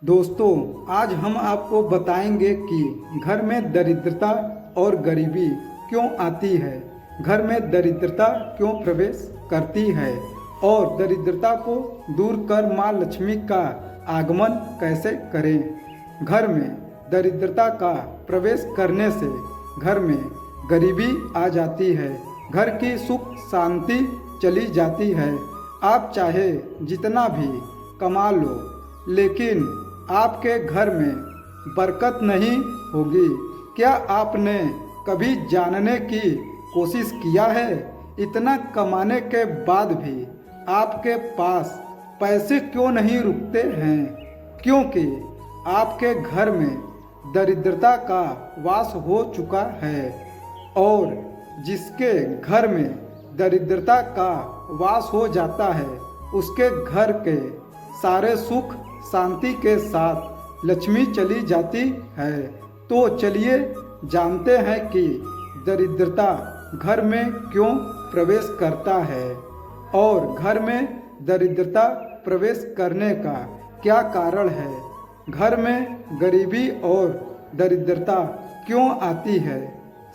दोस्तों, आज हम आपको बताएंगे कि घर में दरिद्रता और गरीबी क्यों आती है, घर में दरिद्रता क्यों प्रवेश करती है और दरिद्रता को दूर कर माँ लक्ष्मी का आगमन कैसे करें। घर में दरिद्रता का प्रवेश करने से घर में गरीबी आ जाती है, घर की सुख शांति चली जाती है। आप चाहे जितना भी कमा लो, लेकिन आपके घर में बरकत नहीं होगी। क्या आपने कभी जानने की कोशिश किया है, इतना कमाने के बाद भी आपके पास पैसे क्यों नहीं रुकते हैं? क्योंकि आपके घर में दरिद्रता का वास हो चुका है और जिसके घर में दरिद्रता का वास हो जाता है, उसके घर के सारे सुख शांति के साथ लक्ष्मी चली जाती है। तो चलिए जानते हैं कि दरिद्रता घर में क्यों प्रवेश करता है और घर में दरिद्रता प्रवेश करने का क्या कारण है। घर में गरीबी और दरिद्रता क्यों आती है।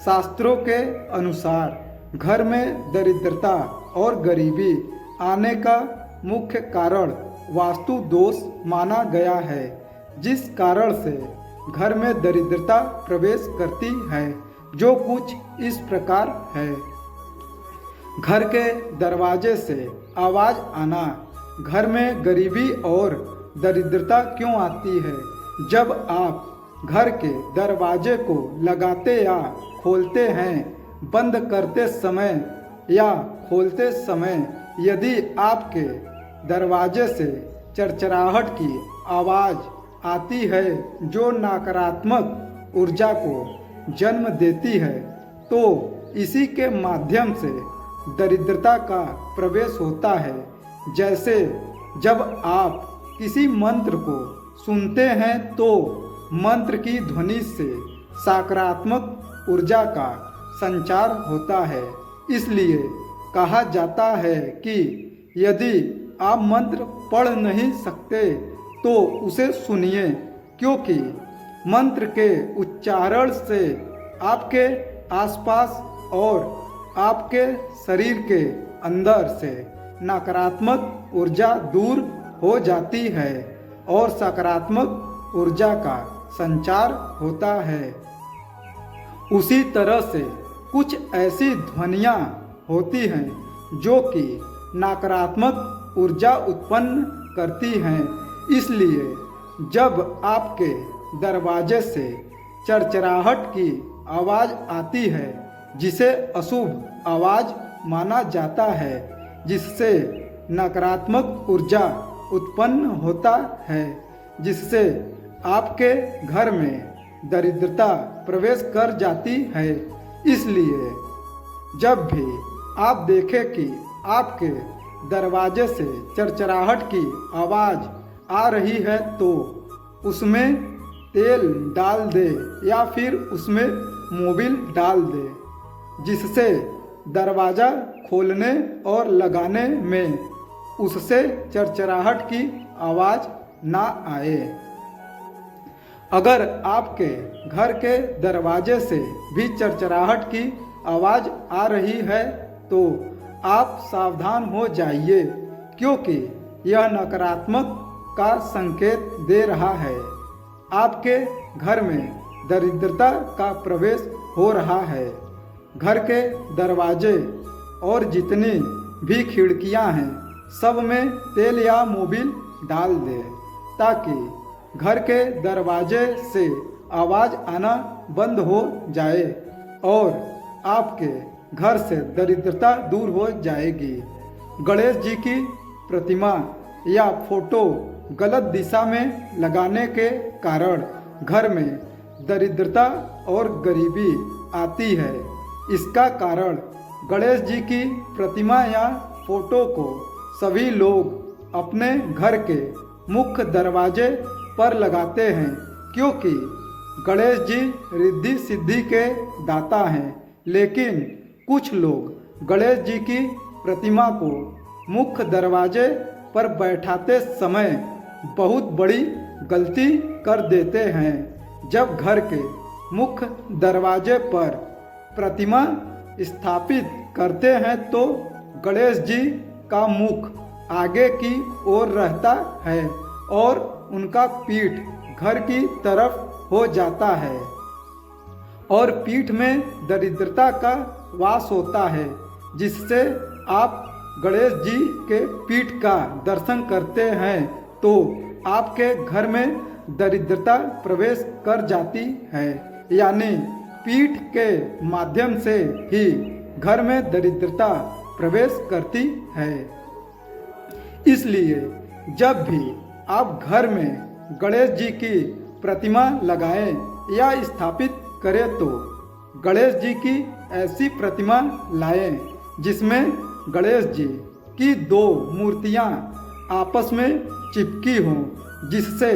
शास्त्रों के अनुसार घर में दरिद्रता और गरीबी आने का मुख्य कारण वास्तु दोष माना गया है, जिस कारण से घर में दरिद्रता प्रवेश करती है, जो कुछ इस प्रकार है। घर के दरवाजे से आवाज़ आना। घर में गरीबी और दरिद्रता क्यों आती है? जब आप घर के दरवाजे को लगाते या खोलते हैं, बंद करते समय या खोलते समय यदि आपके दरवाजे से चरचराहट की आवाज़ आती है, जो नकारात्मक ऊर्जा को जन्म देती है, तो इसी के माध्यम से दरिद्रता का प्रवेश होता है। जैसे जब आप किसी मंत्र को सुनते हैं तो मंत्र की ध्वनि से सकारात्मक ऊर्जा का संचार होता है। इसलिए कहा जाता है कि यदि आप मंत्र पढ़ नहीं सकते तो उसे सुनिए, क्योंकि मंत्र के उच्चारण से आपके आसपास और आपके शरीर के अंदर से नकारात्मक ऊर्जा दूर हो जाती है और सकारात्मक ऊर्जा का संचार होता है। उसी तरह से कुछ ऐसी ध्वनियाँ होती हैं जो कि नकारात्मक ऊर्जा उत्पन्न करती हैं। इसलिए जब आपके दरवाजे से चरचराहट की आवाज़ आती है, जिसे अशुभ आवाज़ माना जाता है, जिससे नकारात्मक ऊर्जा उत्पन्न होता है, जिससे आपके घर में दरिद्रता प्रवेश कर जाती है। इसलिए जब भी आप देखें कि आपके दरवाजे से चरचराहट की आवाज़ आ रही है, तो उसमें तेल डाल दे या फिर उसमें मोबिल डाल दे, जिससे दरवाज़ा खोलने और लगाने में उससे चरचराहट की आवाज़ ना आए। अगर आपके घर के दरवाजे से भी चरचराहट की आवाज़ आ रही है तो आप सावधान हो जाइए, क्योंकि यह नकारात्मक का संकेत दे रहा है। आपके घर में दरिद्रता का प्रवेश हो रहा है। घर के दरवाजे और जितनी भी खिड़कियां हैं, सब में तेल या मोबिल डाल दें, ताकि घर के दरवाजे से आवाज़ आना बंद हो जाए और आपके घर से दरिद्रता दूर हो जाएगी। गणेश जी की प्रतिमा या फोटो गलत दिशा में लगाने के कारण घर में दरिद्रता और गरीबी आती है। इसका कारण गणेश जी की प्रतिमा या फोटो को सभी लोग अपने घर के मुख्य दरवाजे पर लगाते हैं, क्योंकि गणेश जी रिद्धि सिद्धि के दाता हैं। लेकिन कुछ लोग गणेश जी की प्रतिमा को मुख्य दरवाजे पर बैठाते समय बहुत बड़ी गलती कर देते हैं। जब घर के मुख्य दरवाजे पर प्रतिमा स्थापित करते हैं तो गणेश जी का मुख आगे की ओर रहता है और उनका पीठ घर की तरफ हो जाता है और पीठ में दरिद्रता का वास होता है, जिससे आप गणेश जी के पीठ का दर्शन करते हैं तो आपके घर में दरिद्रता प्रवेश कर जाती है। यानी पीठ के माध्यम से ही घर में दरिद्रता प्रवेश करती है। इसलिए जब भी आप घर में गणेश जी की प्रतिमा लगाएं या स्थापित करें तो गणेश जी की ऐसी प्रतिमा लाएं जिसमें गणेश जी की दो मूर्तियां आपस में चिपकी हों, जिससे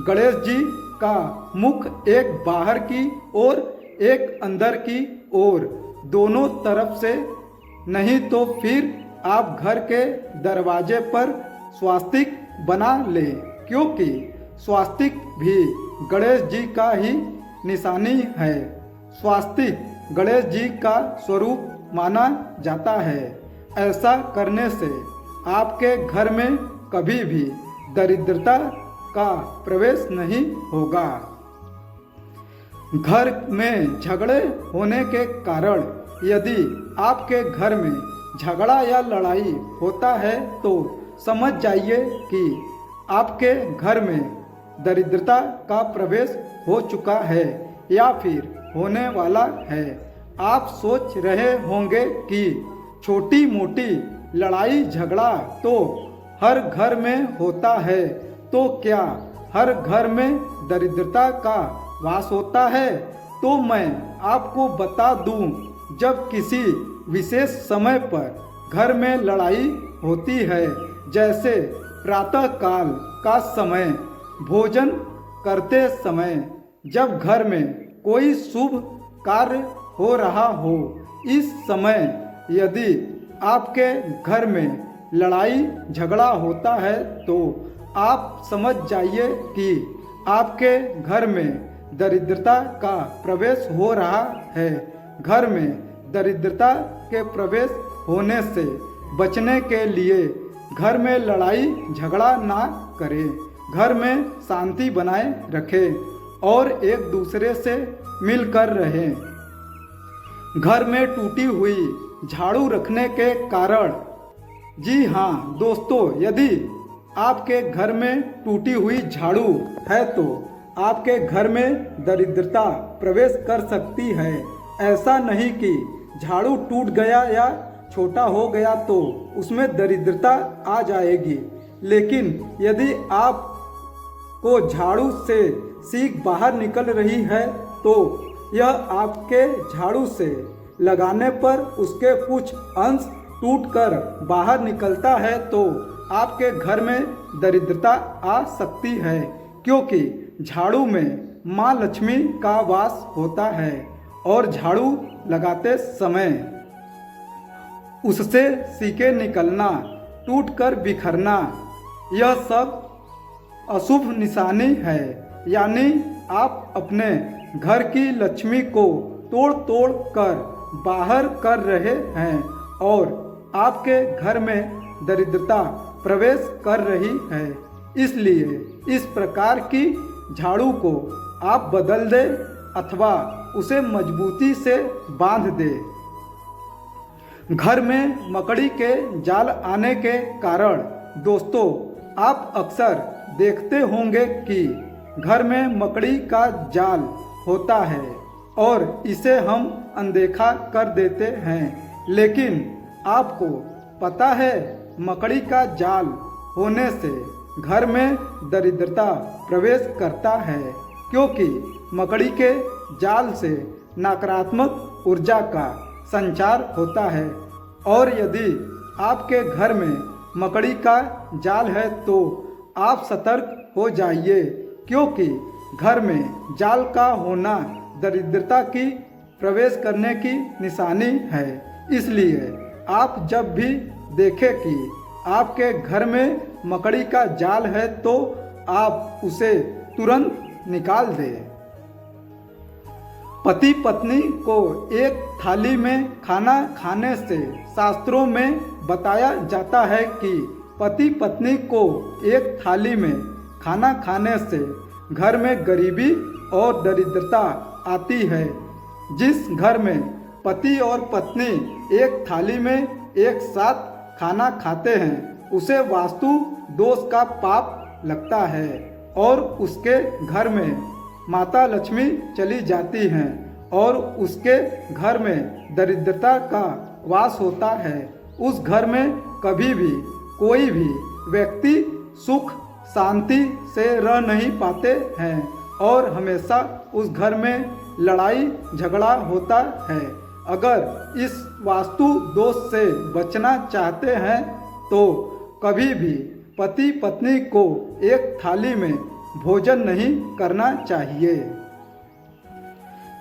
गणेश जी का मुख एक बाहर की ओर एक अंदर की ओर दोनों तरफ से, नहीं तो फिर आप घर के दरवाजे पर स्वास्तिक बना लें, क्योंकि स्वास्तिक भी गणेश जी का ही निशानी है। स्वास्तिक गणेश जी का स्वरूप माना जाता है। ऐसा करने से आपके घर में कभी भी दरिद्रता का प्रवेश नहीं होगा। घर में झगड़े होने के कारण यदि आपके घर में झगड़ा या लड़ाई होता है तो समझ जाइए कि आपके घर में दरिद्रता का प्रवेश हो चुका है या फिर होने वाला है। आप सोच रहे होंगे कि छोटी मोटी लड़ाई झगड़ा तो हर घर में होता है, तो क्या हर घर में दरिद्रता का वास होता है? तो मैं आपको बता दूं, जब किसी विशेष समय पर घर में लड़ाई होती है, जैसे प्रातः काल का समय, भोजन करते समय, जब घर में कोई शुभ कार्य हो रहा हो, इस समय यदि आपके घर में लड़ाई झगड़ा होता है तो आप समझ जाइए कि आपके घर में दरिद्रता का प्रवेश हो रहा है। घर में दरिद्रता के प्रवेश होने से बचने के लिए घर में लड़ाई झगड़ा ना करें, घर में शांति बनाए रखें और एक दूसरे से मिलकर रहें। घर में टूटी हुई झाड़ू रखने के कारण, जी हाँ दोस्तों, यदि आपके घर में टूटी हुई झाड़ू है तो आपके घर में दरिद्रता प्रवेश कर सकती है। ऐसा नहीं कि झाड़ू टूट गया या छोटा हो गया तो उसमें दरिद्रता आ जाएगी, लेकिन यदि आप को झाड़ू से सीख बाहर निकल रही है तो यह आपके झाड़ू से लगाने पर उसके कुछ अंश टूटकर बाहर निकलता है तो आपके घर में दरिद्रता आ सकती है, क्योंकि झाड़ू में माँ लक्ष्मी का वास होता है और झाड़ू लगाते समय उससे सीके निकलना, टूटकर बिखरना, यह सब अशुभ निशानी है। यानी आप अपने घर की लक्ष्मी को तोड़ तोड़ कर बाहर कर रहे हैं और आपके घर में दरिद्रता प्रवेश कर रही है। इसलिए इस प्रकार की झाड़ू को आप बदल दें अथवा उसे मजबूती से बांध दें। घर में मकड़ी के जाल आने के कारण दोस्तों, आप अक्सर देखते होंगे कि घर में मकड़ी का जाल होता है और इसे हम अनदेखा कर देते हैं, लेकिन आपको पता है मकड़ी का जाल होने से घर में दरिद्रता प्रवेश करता है, क्योंकि मकड़ी के जाल से नकारात्मक ऊर्जा का संचार होता है। और यदि आपके घर में मकड़ी का जाल है तो आप सतर्क हो जाइए, क्योंकि घर में जाल का होना दरिद्रता की प्रवेश करने की निशानी है। इसलिए आप जब भी देखें कि आपके घर में मकड़ी का जाल है तो आप उसे तुरंत निकाल दें। पति पत्नी को एक थाली में खाना खाने से शास्त्रों में बताया जाता है कि पति पत्नी को एक थाली में खाना खाने से घर में गरीबी और दरिद्रता आती है। जिस घर में पति और पत्नी एक थाली में एक साथ खाना खाते हैं उसे वास्तु दोष का पाप लगता है और उसके घर में माता लक्ष्मी चली जाती हैं और उसके घर में दरिद्रता का वास होता है। उस घर में कभी भी कोई भी व्यक्ति सुख शांति से रह नहीं पाते हैं और हमेशा उस घर में लड़ाई झगड़ा होता है। अगर इस वास्तु दोष से बचना चाहते हैं तो कभी भी पति पत्नी को एक थाली में भोजन नहीं करना चाहिए।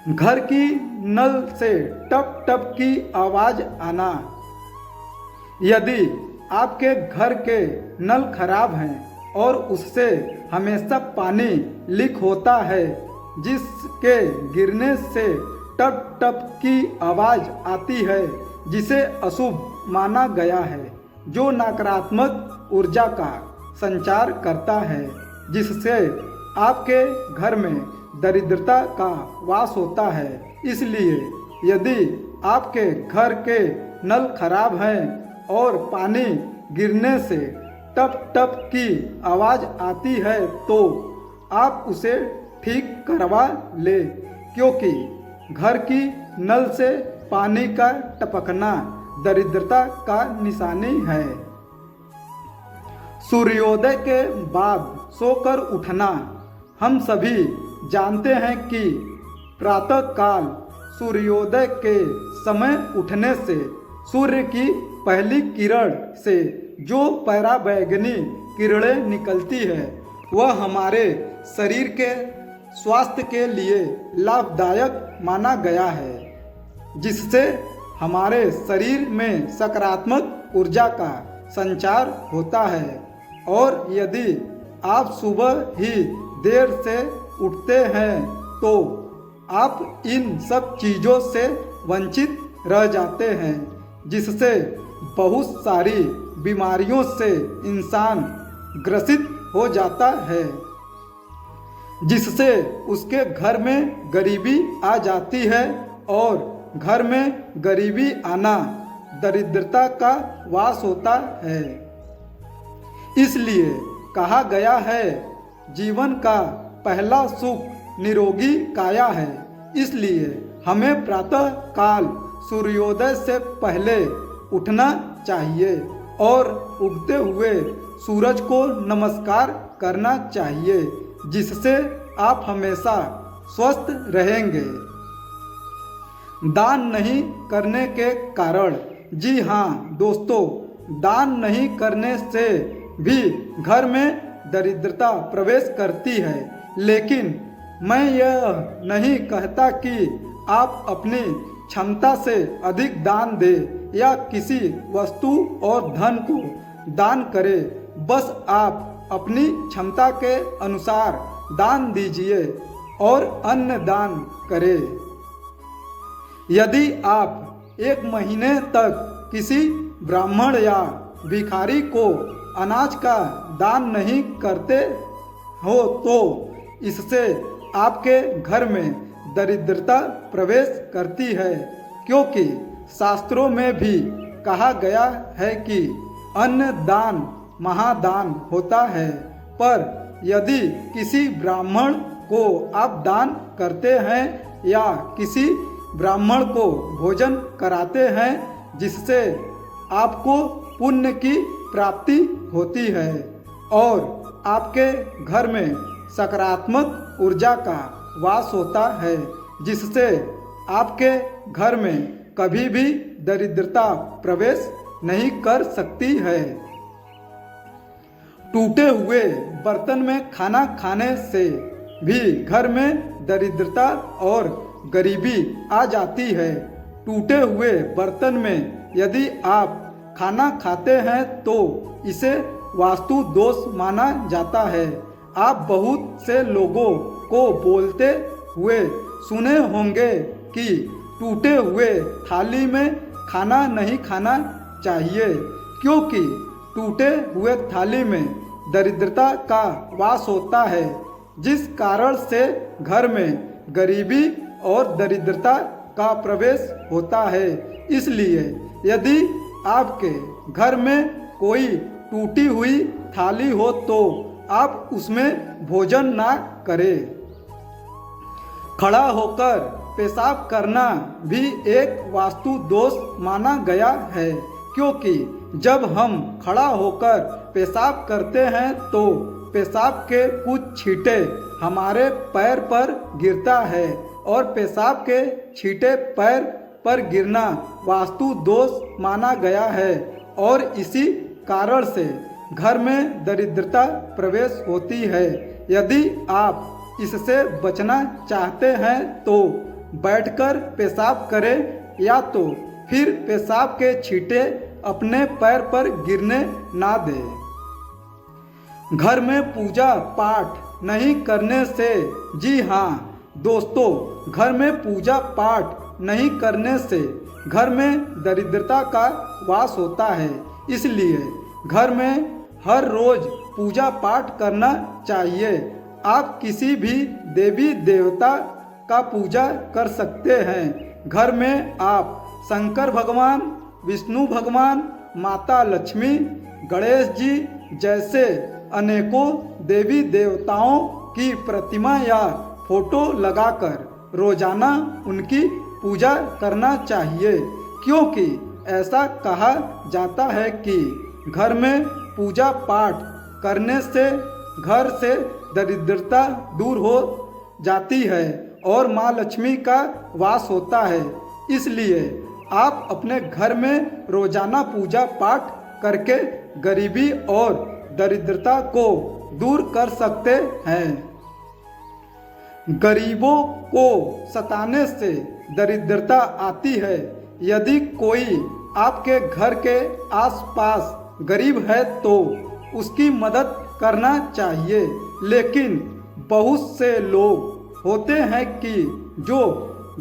घर की नल से टप टप की आवाज़ आना। यदि आपके घर के नल खराब हैं और उससे हमेशा पानी लीक होता है जिसके गिरने से टप टप की आवाज़ आती है, जिसे अशुभ माना गया है, जो नकारात्मक ऊर्जा का संचार करता है, जिससे आपके घर में दरिद्रता का वास होता है। इसलिए यदि आपके घर के नल खराब हैं और पानी गिरने से टप टप की आवाज़ आती है तो आप उसे ठीक करवा ले, क्योंकि घर की नल से पानी का टपकना दरिद्रता का निशानी है। सूर्योदय के बाद सोकर उठना। हम सभी जानते हैं कि प्रातः काल सूर्योदय के समय उठने से सूर्य की पहली किरण से जो पराबैंगनी किरणें निकलती है वह हमारे शरीर के स्वास्थ्य के लिए लाभदायक माना गया है, जिससे हमारे शरीर में सकारात्मक ऊर्जा का संचार होता है। और यदि आप सुबह ही देर से उठते हैं तो आप इन सब चीज़ों से वंचित रह जाते हैं, जिससे बहुत सारी बीमारियों से इंसान ग्रसित हो जाता है, जिससे उसके घर में गरीबी आ जाती है और घर में गरीबी आना दरिद्रता का वास होता है। इसलिए कहा गया है जीवन का पहला सुख निरोगी काया है। इसलिए हमें प्रातः काल सूर्योदय से पहले उठना चाहिए और उगते हुए सूरज को नमस्कार करना चाहिए, जिससे आप हमेशा स्वस्थ रहेंगे। दान नहीं करने के कारण। जी हाँ दोस्तों, दान नहीं करने से भी घर में दरिद्रता प्रवेश करती है, लेकिन मैं यह नहीं कहता कि आप अपनी क्षमता से अधिक दान दें या किसी वस्तु और धन को दान करें। बस आप अपनी क्षमता के अनुसार दान दीजिए और अन्न दान करें। यदि आप एक महीने तक किसी ब्राह्मण या भिखारी को अनाज का दान नहीं करते हो तो इससे आपके घर में दरिद्रता प्रवेश करती है, क्योंकि शास्त्रों में भी कहा गया है कि अन्न दान महादान होता है। पर यदि किसी ब्राह्मण को आप दान करते हैं या किसी ब्राह्मण को भोजन कराते हैं, जिससे आपको पुण्य की प्राप्ति होती है और आपके घर में सकारात्मक ऊर्जा का वास होता है, जिससे आपके घर में कभी भी दरिद्रता प्रवेश नहीं कर सकती है। टूटे हुए बर्तन में खाना खाने से भी घर में दरिद्रता और गरीबी आ जाती है। टूटे हुए बर्तन में यदि आप खाना खाते हैं तो इसे वास्तु दोष माना जाता है। आप बहुत से लोगों को बोलते हुए सुने होंगे कि टूटे हुए थाली में खाना नहीं खाना चाहिए, क्योंकि टूटे हुए थाली में दरिद्रता का वास होता है, जिस कारण से घर में गरीबी और दरिद्रता का प्रवेश होता है। इसलिए यदि आपके घर में कोई टूटी हुई थाली हो तो आप उसमें भोजन ना करें। खड़ा होकर पेशाब करना भी एक वास्तु दोष माना गया है, क्योंकि जब हम खड़ा होकर पेशाब करते हैं तो पेशाब के कुछ छींटे हमारे पैर पर गिरता है और पेशाब के छींटे पैर पर गिरना वास्तु दोष माना गया है और इसी कारण से घर में दरिद्रता प्रवेश होती है। यदि आप इससे बचना चाहते हैं तो बैठकर पेशाब करें या तो फिर पेशाब के छींटे अपने पैर पर गिरने ना दें। घर में पूजा पाठ नहीं करने से, जी हाँ दोस्तों, घर में पूजा पाठ नहीं करने से घर में दरिद्रता का वास होता है। इसलिए घर में हर रोज पूजा पाठ करना चाहिए। आप किसी भी देवी देवता का पूजा कर सकते हैं। घर में आप शंकर भगवान, विष्णु भगवान, माता लक्ष्मी, गणेश जी जैसे अनेकों देवी देवताओं की प्रतिमा या फोटो लगाकर रोजाना उनकी पूजा करना चाहिए, क्योंकि ऐसा कहा जाता है कि घर में पूजा पाठ करने से घर से दरिद्रता दूर हो जाती है और माँ लक्ष्मी का वास होता है। इसलिए आप अपने घर में रोजाना पूजा पाठ करके गरीबी और दरिद्रता को दूर कर सकते हैं। गरीबों को सताने से दरिद्रता आती है। यदि कोई आपके घर के आसपास गरीब है तो उसकी मदद करना चाहिए, लेकिन बहुत से लोग होते हैं कि जो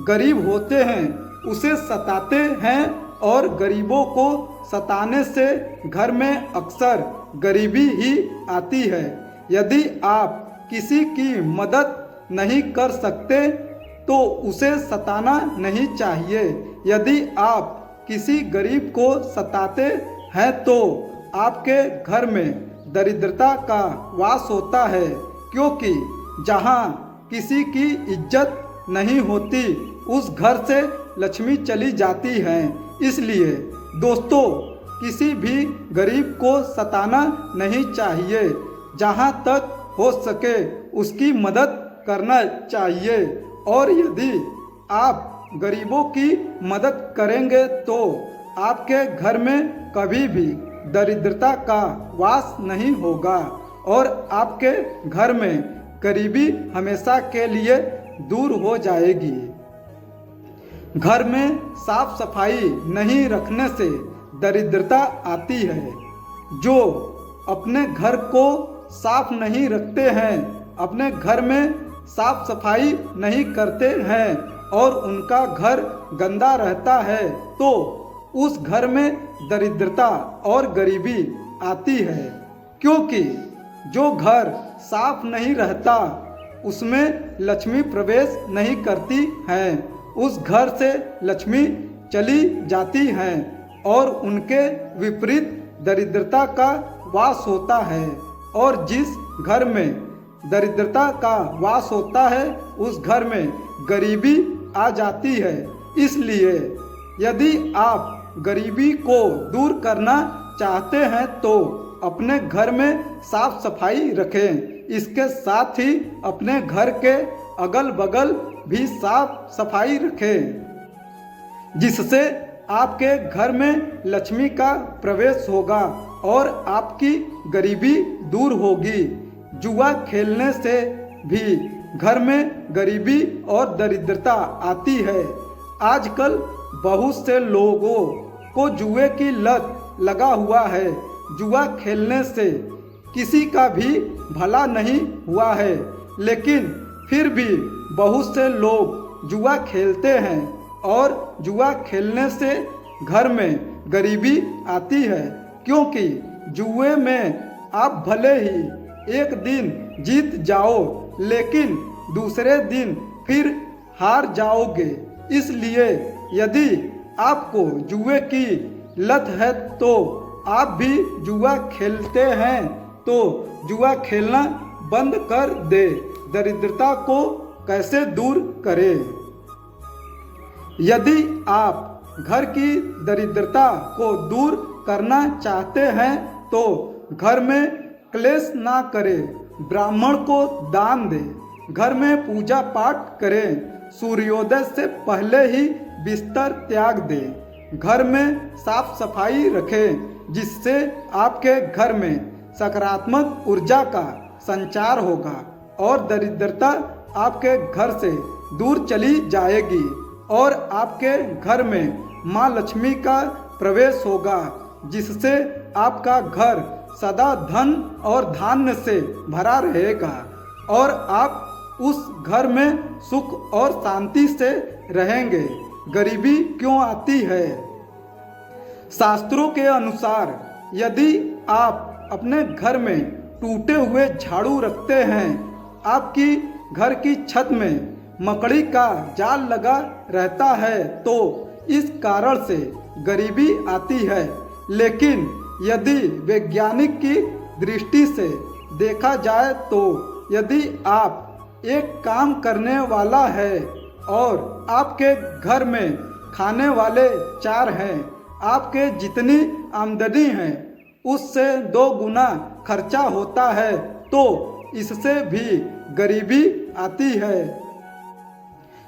गरीब होते हैं उसे सताते हैं और गरीबों को सताने से घर में अक्सर गरीबी ही आती है। यदि आप किसी की मदद नहीं कर सकते तो उसे सताना नहीं चाहिए। यदि आप किसी गरीब को सताते हैं तो आपके घर में दरिद्रता का वास होता है, क्योंकि जहाँ किसी की इज्जत नहीं होती उस घर से लक्ष्मी चली जाती है। इसलिए दोस्तों, किसी भी गरीब को सताना नहीं चाहिए। जहाँ तक हो सके उसकी मदद करना चाहिए, और यदि आप गरीबों की मदद करेंगे तो आपके घर में कभी भी दरिद्रता का वास नहीं होगा और आपके घर में गरीबी हमेशा के लिए दूर हो जाएगी। घर में साफ सफाई नहीं रखने से दरिद्रता आती है। जो अपने घर को साफ नहीं रखते हैं, अपने घर में साफ सफाई नहीं करते हैं और उनका घर गंदा रहता है तो उस घर में दरिद्रता और गरीबी आती है, क्योंकि जो घर साफ नहीं रहता उसमें लक्ष्मी प्रवेश नहीं करती है। उस घर से लक्ष्मी चली जाती हैं और उनके विपरीत दरिद्रता का वास होता है, और जिस घर में दरिद्रता का वास होता है उस घर में गरीबी आ जाती है। इसलिए यदि आप गरीबी को दूर करना चाहते हैं तो अपने घर में साफ सफाई रखें। इसके साथ ही अपने घर के अगल बगल भी साफ सफाई रखें, जिससे आपके घर में लक्ष्मी का प्रवेश होगा और आपकी गरीबी दूर होगी। जुआ खेलने से भी घर में गरीबी और दरिद्रता आती है। आजकल बहुत से लोगों को जुए की लत लगा हुआ है। जुआ खेलने से किसी का भी भला नहीं हुआ है, लेकिन फिर भी बहुत से लोग जुआ खेलते हैं और जुआ खेलने से घर में गरीबी आती है, क्योंकि जुए में आप भले ही एक दिन जीत जाओ लेकिन दूसरे दिन फिर हार जाओगे। इसलिए यदि आपको जुए की लत है तो आप भी जुआ खेलते हैं तो जुआ खेलना बंद कर दे। दरिद्रता को कैसे दूर करें? यदि आप घर की दरिद्रता को दूर करना चाहते हैं तो घर में क्लेश ना करें, ब्राह्मण को दान दें, घर में पूजा पाठ करें, सूर्योदय से पहले ही बिस्तर त्याग दें, घर में साफ सफाई रखें, जिससे आपके घर में सकारात्मक ऊर्जा का संचार होगा और दरिद्रता आपके घर से दूर चली जाएगी और आपके घर में माँ लक्ष्मी का प्रवेश होगा, जिससे आपका घर सदा धन और धान्य से भरा रहेगा और आप उस घर में सुख और शांति से रहेंगे। गरीबी क्यों आती है? शास्त्रों के अनुसार यदि आप अपने घर में टूटे हुए झाड़ू रखते हैं, आपकी घर की छत में मकड़ी का जाल लगा रहता है तो इस कारण से गरीबी आती है। लेकिन यदि वैज्ञानिक की दृष्टि से देखा जाए तो यदि आप एक काम करने वाला है और आपके घर में खाने वाले 4 हैं, आपके जितनी आमदनी है उससे 2 गुना खर्चा होता है तो इससे भी गरीबी आती है,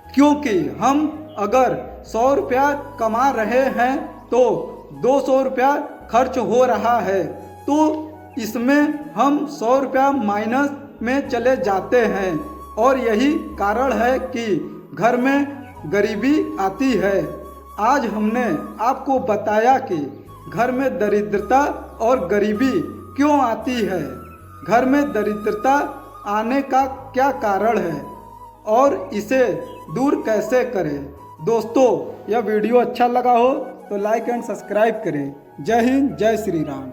क्योंकि हम अगर 100 रुपया कमा रहे हैं तो 200 रुपया खर्च हो रहा है तो इसमें हम 100 रुपया माइनस में चले जाते हैं और यही कारण है कि घर में गरीबी आती है। आज हमने आपको बताया कि घर में दरिद्रता और गरीबी क्यों आती है, घर में दरिद्रता आने का क्या कारण है और इसे दूर कैसे करें। दोस्तों, यह वीडियो अच्छा लगा हो तो लाइक एंड सब्सक्राइब करें। जय हिंद, जय श्री राम।